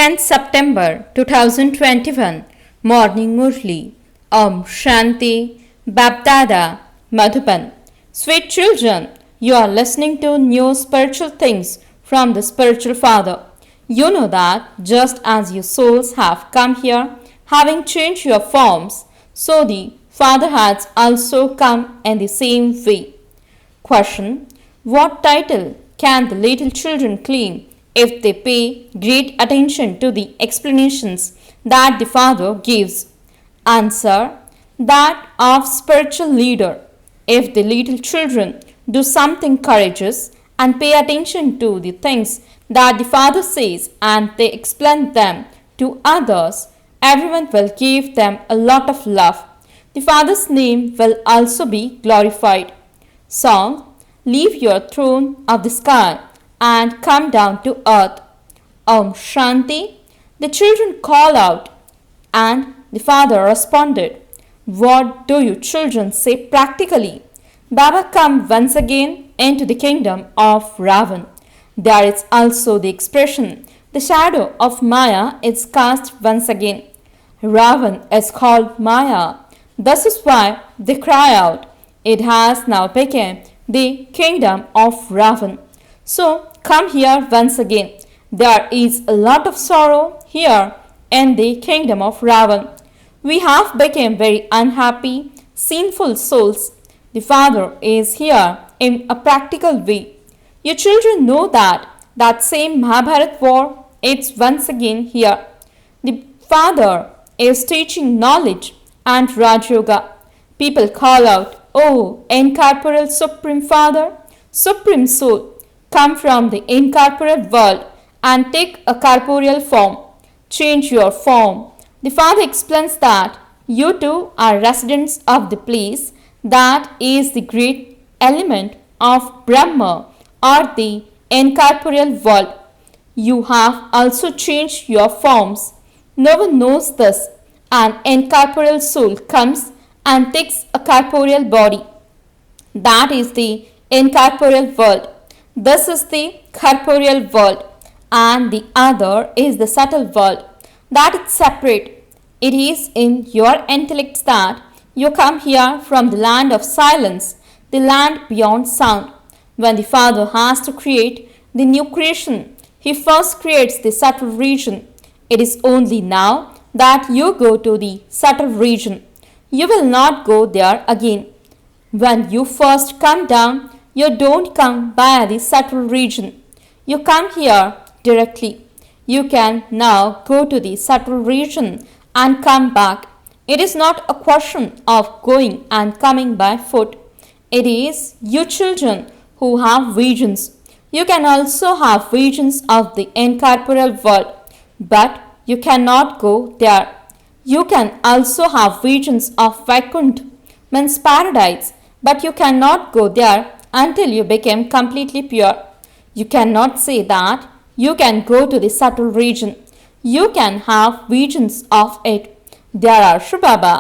10th September 2021 Morning Murli Om Shanti BapDada Madhuban. Sweet children, you are listening to new spiritual things from the spiritual Father. You know that just as your souls have come here, having changed your forms, so the Father has also come in the same way. Question: what title can the little children claim if they pay great attention to the explanations that the Father gives? Answer: that of spiritual leader. If the little children do something courageous and pay attention to the things that the Father says and they explain them to others, everyone will give them a lot of love. The Father's name will also be glorified. Song: leave your throne of the sky and come down to earth. Om Shanti. The children call out and the Father responded. What do you children say practically? Baba come once again into the kingdom of Ravan. There is also the expression, the shadow of Maya is cast once again. Ravan is called Maya. This is why they cry out. It has now become the kingdom of Ravan. So come here once again. There is a lot of sorrow here in the kingdom of Ravan. We have become very unhappy, sinful souls. The Father is here in a practical way. Your children know that same Mahabharat war is once again here. The Father is teaching knowledge and Raj Yoga. People call out, "Oh, incorporeal Supreme Father, Supreme Soul, come from the incorporeal world and take a corporeal form. Change your form." The Father explains that you too are residents of the place that is the great element of Brahma or the incorporeal world. You have also changed your forms. No one knows this. An incorporeal soul comes and takes a corporeal body. That is the incorporeal world. This is the corporeal world, and the other is the subtle world. That is separate. It is in your intellect that you come here from the land of silence, the land beyond sound. When the Father has to create the new creation, He first creates the subtle region. It is only now that you go to the subtle region. You will not go there again. When you first come down, you don't come by the subtle region. You come here directly. You can now go to the subtle region and come back. It is not a question of going and coming by foot. It is you children who have visions. You can also have visions of the incorporeal world, but you cannot go there. You can also have visions of Vaikuntha, means paradise, but you cannot go there until you become completely pure. You cannot say that you can go to the subtle region. You can have visions of it. There are shivbaba,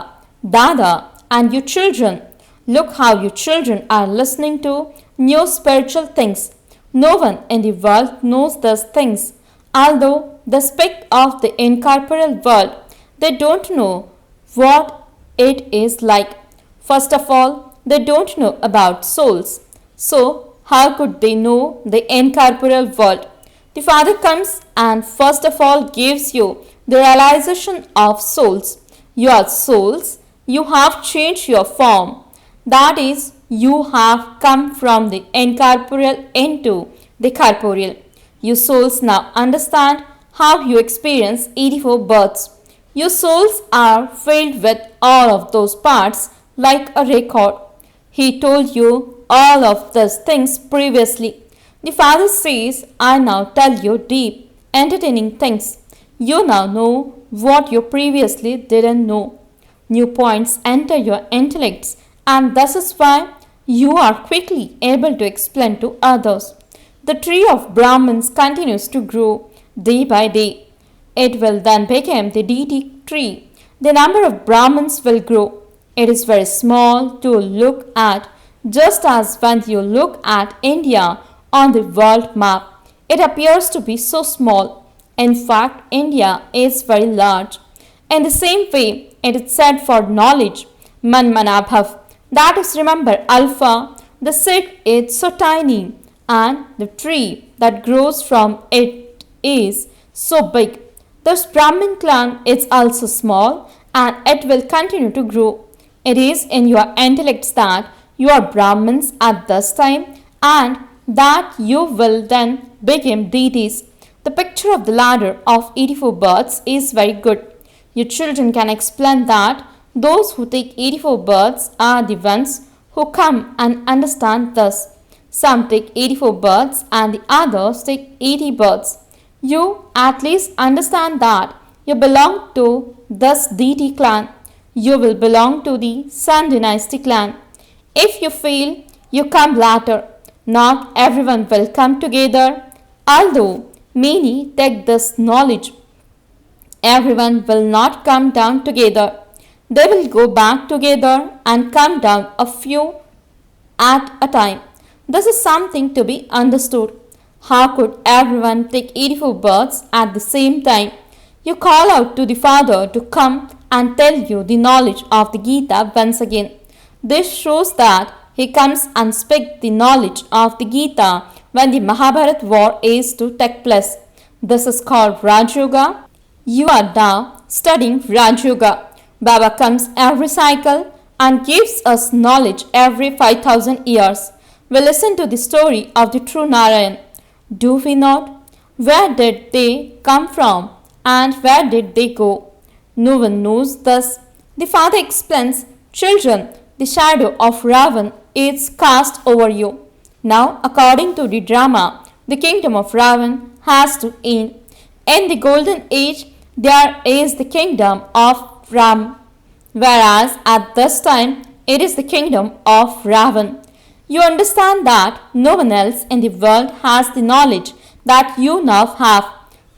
Dada, and you children. Look how you children are listening to new spiritual things. No one in the world knows these things. Although they speak of the incorporeal world, they don't know what it is like. First of all, they don't know about souls. So, how could they know the incorporeal world? The Father comes and first of all gives you the realization of souls. You are souls. You have changed your form. That is, you have come from the incorporeal into the corporeal. You souls now understand how you experience 84 births. Your souls are filled with all of those parts like a record. He told you all of these things previously. The Father says, I now tell you deep, entertaining things. You now know what you previously didn't know. New points enter your intellects, and this is why you are quickly able to explain to others. The tree of Brahmins continues to grow day by day. It will then become the deity tree. The number of Brahmins will grow. It is very small to look at, just as when you look at India on the world map, it appears to be so small. In fact, India is very large. In the same way, it is said for knowledge, man manabhav. That is, remember, alpha, the seed is so tiny, and the tree that grows from it is so big. Thus, Brahmin clan is also small, and it will continue to grow. It is in your intellects that you are Brahmins at this time, and that you will then become deities. The picture of the ladder of 84 births is very good. Your children can explain that those who take 84 births are the ones who come and understand this. Some take 84 births and the others take 80 births. You at least understand that you belong to this deity clan. You will belong to the Sun dynasty clan. If you fail, you come later. Not everyone will come together, although many take this knowledge. Everyone will not come down together. They will go back together and come down a few at a time. This is something to be understood. How could everyone take 84 births at the same time? You call out to the Father to come and tell you the knowledge of the Gita once again. This shows that he comes and speaks the knowledge of the Gita when the Mahabharat war is to take place. This is called Raj Yoga. You are now studying Raj Yoga. Baba comes every cycle and gives us knowledge every 5,000 years. We listen to the story of the true Narayan. Do we not? Where did they come from and where did they go? No one knows this. The father explains, children, the shadow of Ravan is cast over you. Now, according to the drama, the kingdom of Ravan has to end. In the golden age, there is the kingdom of Ram, whereas at this time, it is the kingdom of Ravan. You understand that no one else in the world has the knowledge that you now have.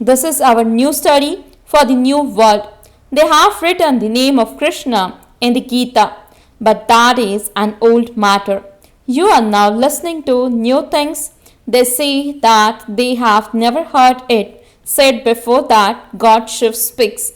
This is our new study for the new world. They have written the name of Krishna in the Gita, but that is an old matter. You are now listening to new things. They say that they have never heard it said before that God Shiv speaks.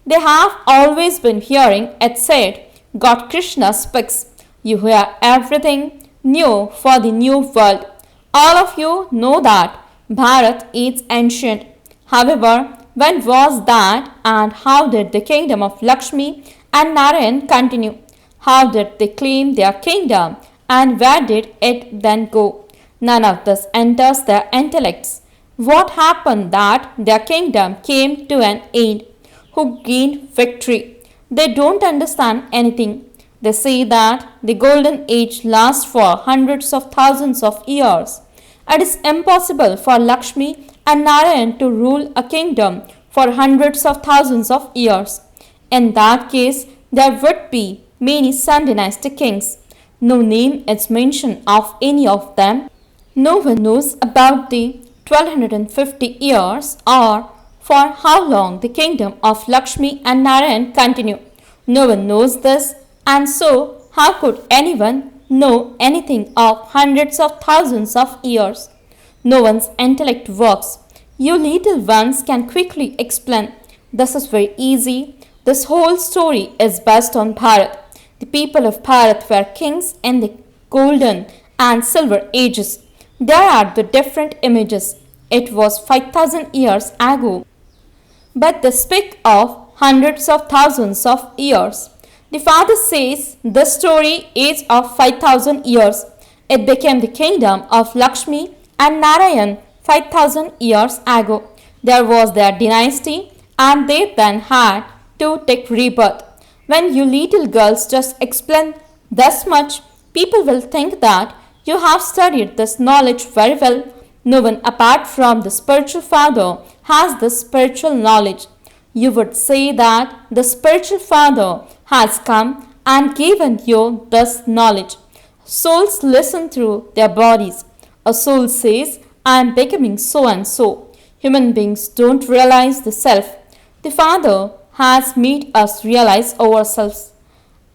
They have always been hearing it said God Krishna speaks. You hear everything new for the new world. All of you know that Bharat is ancient. However, when was that and how did the kingdom of Lakshmi and Narayan continue? How did they claim their kingdom and where did it then go? None of this enters their intellects. What happened that their kingdom came to an end? Who gained victory? They don't understand anything. They say that the golden age lasts for hundreds of thousands of years. It is impossible for Lakshmi and Narayan to rule a kingdom for hundreds of thousands of years. In that case, there would be many Sun dynasty kings. No name is mentioned of any of them. No one knows about the 1250 years or for how long the kingdom of Lakshmi and Narayan continue. No one knows this, and so how could anyone know anything of hundreds of thousands of years? No one's intellect works. You little ones can quickly explain. This is very easy. This whole story is based on Bharat. The people of Bharat were kings in the golden and silver ages. There are the different images. It was 5,000 years ago. But they speak of hundreds of thousands of years. The father says this story is of 5,000 years. It became the kingdom of Lakshmi and Narayan 5,000 years ago. There was their dynasty and they then had to take rebirth. When you little girls just explain this much, people will think that you have studied this knowledge very well. No one apart from the spiritual father has this spiritual knowledge. You would say that the spiritual father has come and given you this knowledge. Souls listen through their bodies. A soul says, I am becoming so and so. Human beings don't realize the self. The Father has made us realize ourselves.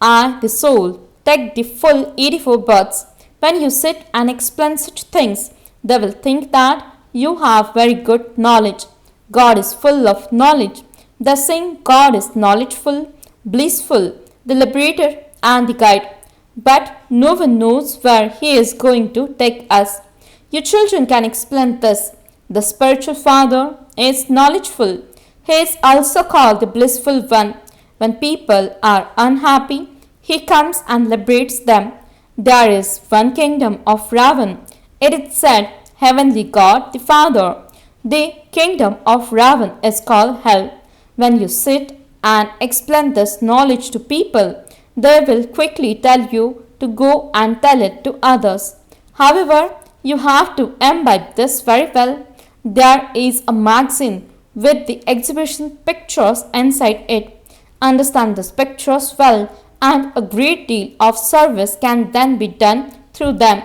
I, the soul, take the full 84 births. When you sit and explain such things, they will think that you have very good knowledge. God is full of knowledge. The saying God is knowledgeful, blissful, the liberator and the guide. But no one knows where He is going to take us. You children can explain this. The spiritual Father is knowledgeful. He is also called the blissful one. When people are unhappy, He comes and liberates them. There is one kingdom of Ravan. It is said, Heavenly God, the Father. The kingdom of Ravan is called Hell. When you sit and explain this knowledge to people, they will quickly tell you to go and tell it to others. However, you have to imbibe this very well. There is a magazine with the exhibition pictures inside it. Understand these pictures well, and a great deal of service can then be done through them.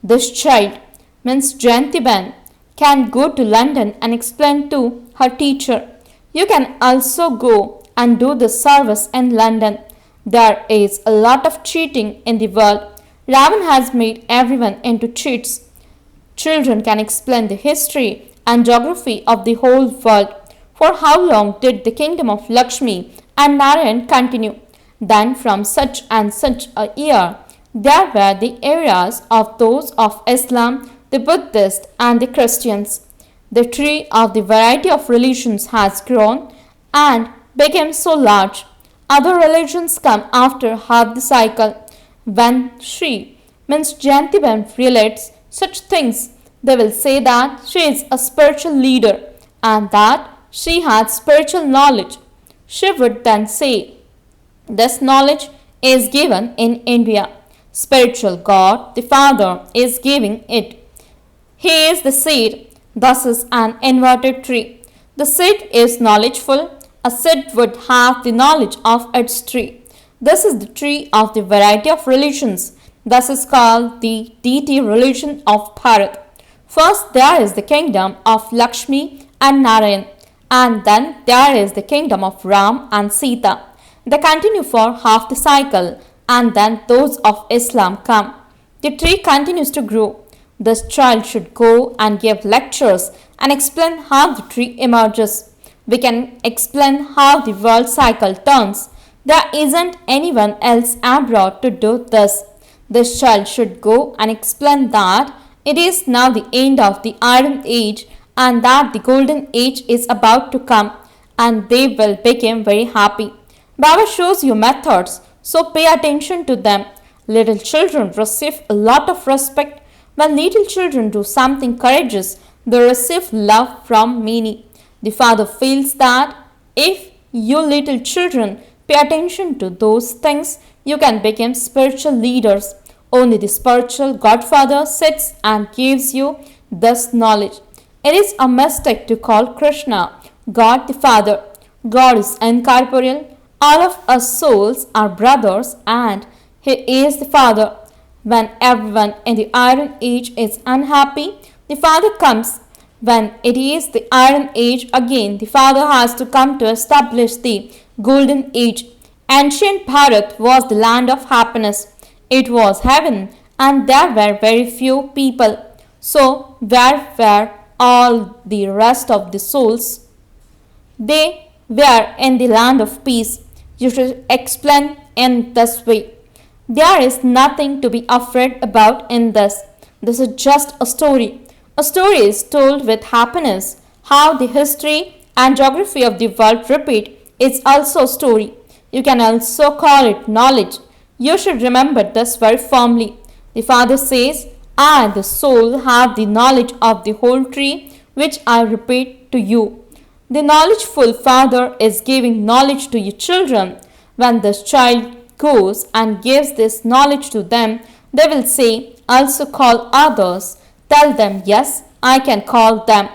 This child, means Jayantiben, can go to London and explain to her teacher. You can also go and do the service in London. There is a lot of cheating in the world. Ravan has made everyone into cheats. Children can explain the history and geography of the whole world. For how long did the kingdom of Lakshmi and Narayan continue? Then from such and such a year, there were the areas of those of Islam, the Buddhists and the Christians. The tree of the variety of religions has grown and became so large. Other religions come after half the cycle. When Sri, means Jayantiben, relates such things, they will say that she is a spiritual leader and that she had spiritual knowledge. She would then say, this knowledge is given in India. Spiritual God, the Father, is giving it. He is the seed. Thus is an inverted tree. The seed is knowledgeful. A seed would have the knowledge of its tree. This is the tree of the variety of religions. Thus is called the deity religion of Bharat. First there is the kingdom of Lakshmi and Narayan, and then there is the kingdom of Ram and Sita. They continue for half the cycle, and then those of Islam come. The tree continues to grow. This child should go and give lectures and explain how the tree emerges. We can explain how the world cycle turns. There isn't anyone else abroad to do this. This child should go and explain that it is now the end of the Iron Age and that the Golden Age is about to come, and they will become very happy. Baba shows you methods, so pay attention to them. Little children receive a lot of respect. When little children do something courageous, they receive love from many. The Father feels that if you little children pay attention to those things, you can become spiritual leaders. Only the spiritual Godfather sits and gives you this knowledge. It is a mistake to call Krishna God the Father. God is incorporeal. All of us souls are brothers and He is the Father. When everyone in the Iron Age is unhappy, the Father comes. When it is the Iron Age again, the Father has to come to establish the Golden Age. Ancient Bharat was the land of happiness. It was heaven, and there were very few people. So where were all the rest of the souls? They were in the land of peace. You should explain in this way. There is nothing to be afraid about in this. This is just a story. A story is told with happiness. How the history and geography of the world repeat is also a story. You can also call it knowledge. You should remember this very firmly. The Father says, I, the soul, have the knowledge of the whole tree, which I repeat to you. The knowledgeful Father is giving knowledge to your children. When this child goes and gives this knowledge to them, they will say, also call others. Tell them, yes, I can call them.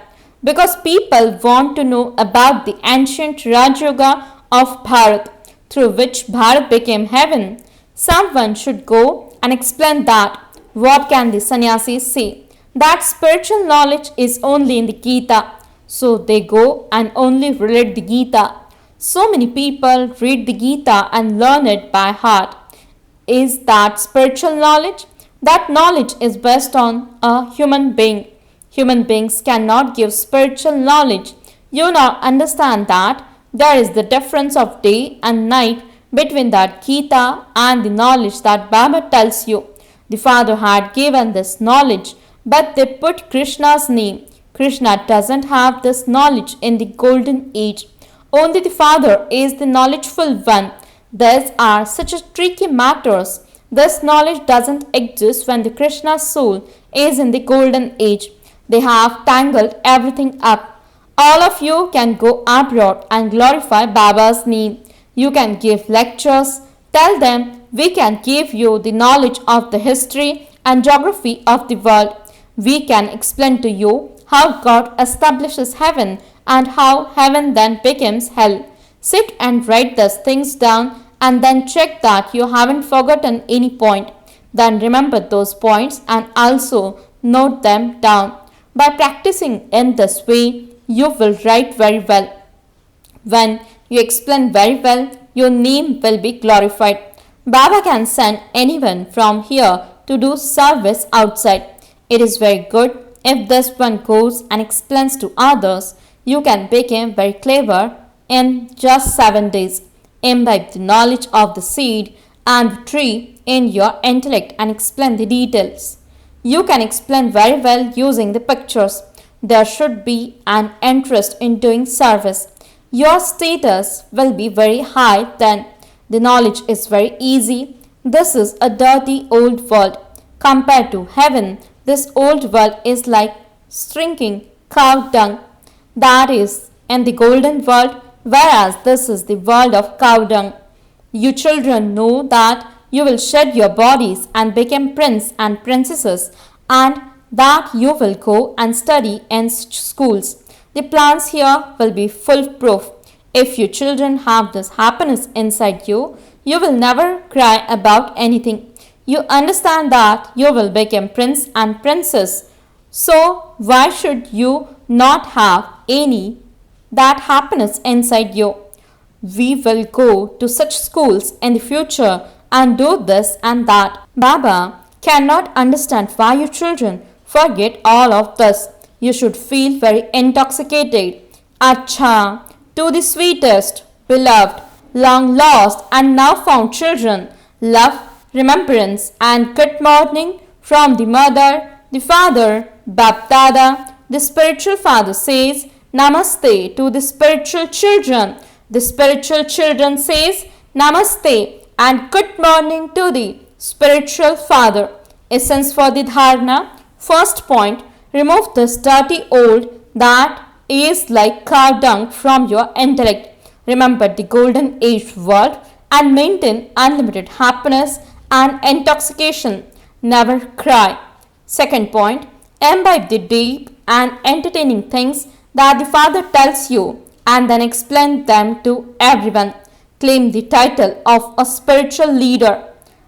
Because people want to know about the ancient Raj Yoga of Bharat, through which Bharat became heaven. Someone should go and explain that. What can the sannyasis say? That spiritual knowledge is only in the Gita. So they go and only relate the Gita. So many people read the Gita and learn it by heart. Is that spiritual knowledge? That knowledge is based on a human being. Human beings cannot give spiritual knowledge. You now understand that there is the difference of day and night between that Gita and the knowledge that Baba tells you. The Father had given this knowledge, but they put Krishna's name. Krishna doesn't have this knowledge in the golden age. Only the Father is the knowledgeful one. These are such a tricky matters. This knowledge doesn't exist when the Krishna soul is in the golden age. They have tangled everything up. All of you can go abroad and glorify Baba's name. You can give lectures. Tell them we can give you the knowledge of the history and geography of the world. We can explain to you how God establishes heaven and how heaven then becomes hell. Sit and write these things down and then check that you haven't forgotten any point. Then remember those points and also note them down. By practicing in this way, you will write very well. When you explain very well, your name will be glorified. Baba can send anyone from here to do service outside. It is very good if this one goes and explains to others. You can become very clever in just 7 days. Imbibe the knowledge of the seed and the tree in your intellect and explain the details. You can explain very well using the pictures. There should be an interest in doing service. Your status will be very high then. The knowledge is very easy. This is a dirty old world. Compared to heaven, this old world is like stinking cow dung. That is in the golden world, whereas this is the world of cow dung. You children know that you will shed your bodies and become prince and princesses, and that you will go and study in schools. The plans here will be foolproof. If you children have this happiness inside you, you will never cry about anything. You understand that you will become prince and princess. So why should you not have any that happiness inside you? We will go to such schools in the future and do this and that. Baba cannot understand why you children forget all of this. You should feel very intoxicated. Acha, to the sweetest, beloved, long lost and now found children, love, remembrance and good morning from the mother, the father, BapDada. The spiritual father says Namaste to the spiritual children. The spiritual children says Namaste and good morning to the spiritual father. Essence for the dharana. First point, remove this dirty old that is like cow dung from your intellect. Remember the golden age world and maintain unlimited happiness and intoxication. Never cry. Second point, imbibe the deep and entertaining things that the Father tells you and then explain them to everyone. Claim the title of a spiritual leader.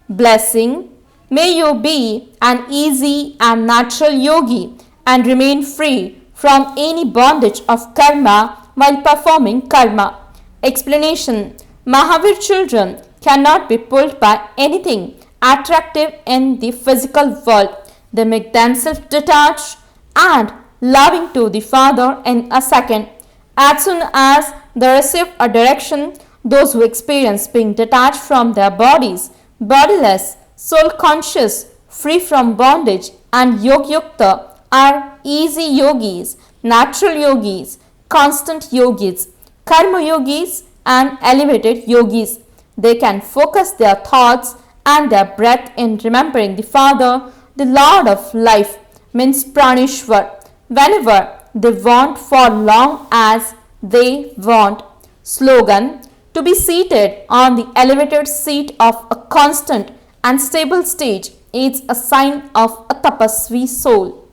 Blessing. May you be an easy and natural yogi and remain free from any bondage of karma while performing karma. Explanation. Mahavir children cannot be pulled by anything attractive in the physical world. They make themselves detached and loving to the Father in a second. As soon as they receive a direction, those who experience being detached from their bodies, bodiless, soul conscious, free from bondage and yogyukta are easy yogis, natural yogis, constant yogis, karma yogis and elevated yogis. They can focus their thoughts and their breath in remembering the Father, the Lord of life, means Pranishwar, whenever they want for long as they want. Slogan. To be seated on the elevated seat of a constant and stable stage is a sign of a tapasvi soul.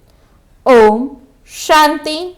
Om Shanti